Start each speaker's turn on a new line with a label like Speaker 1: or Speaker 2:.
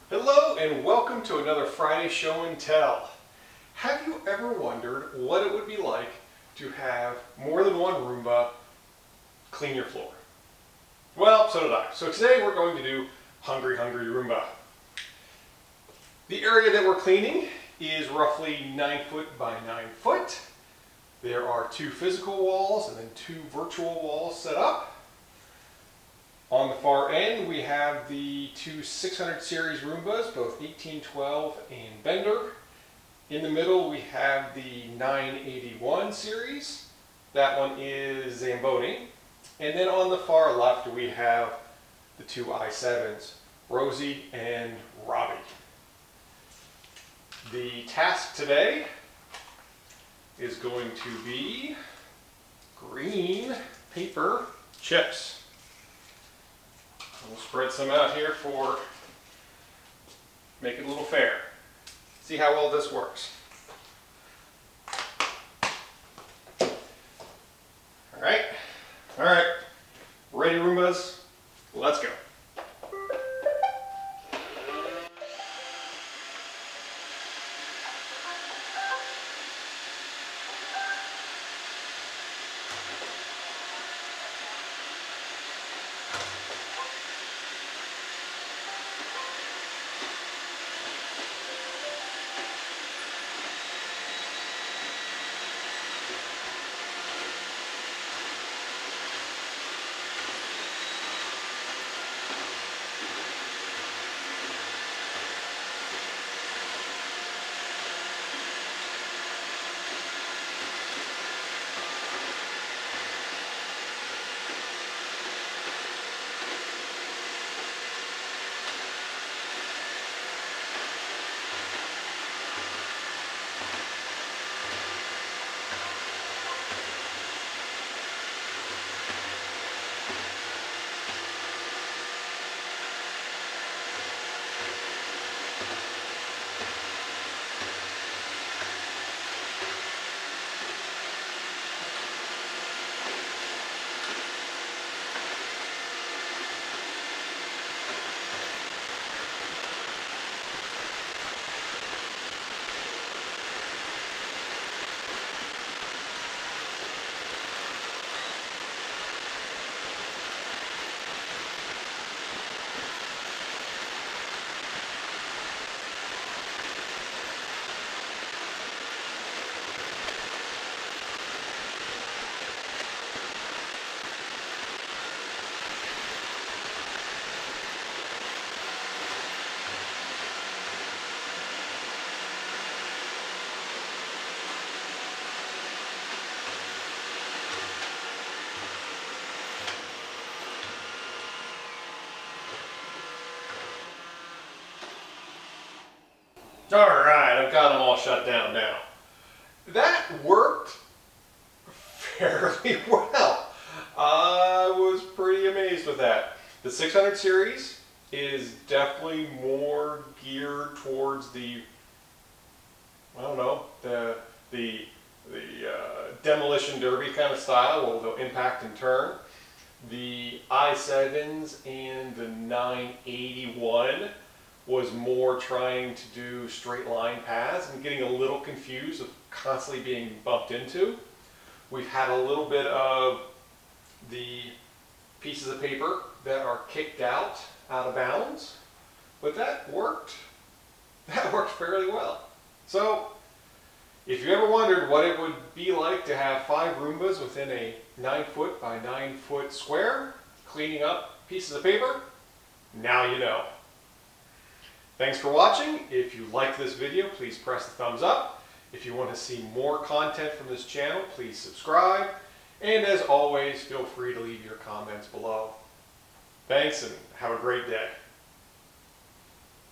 Speaker 1: Hello and welcome to another Friday Show and Tell. Have you ever wondered what it would be like to have more than one Roomba clean your floor? Well, so did I. So today we're going to do Hungry Hungry Roomba. The area that we're cleaning is roughly 9 foot by 9 foot. There are 2 physical walls and then 2 virtual walls set up. On the far end, we have the 2 600 series Roombas, both 1812 and Bender. In the middle, we have the 981 series. That one is Zamboni. And then on the far left, we have the 2 i7s, Rosie and Robbie. The task today is going to be green paper chips. We'll spread some out here for make it a little fair. See how well this works. All right. Ready, Roombas? Let's go. All right, I've got them all shut down now. That worked fairly well. I was pretty amazed with that. The 600 series is definitely more geared towards the, I don't know, the demolition derby kind of style, where they'll impact and turn. The i7s and the 981 was more trying to do straight line paths and getting a little confused of constantly being bumped into. We've had a little bit of the pieces of paper that are kicked out of bounds, but that worked fairly well. So if you ever wondered what it would be like to have 5 Roombas within a 9 foot by 9 foot square cleaning up pieces of paper, now you know. Thanks for watching. If you like this video, please press the thumbs up. If you want to see more content from this channel, please subscribe. And as always, feel free to leave your comments below. Thanks and have a great day.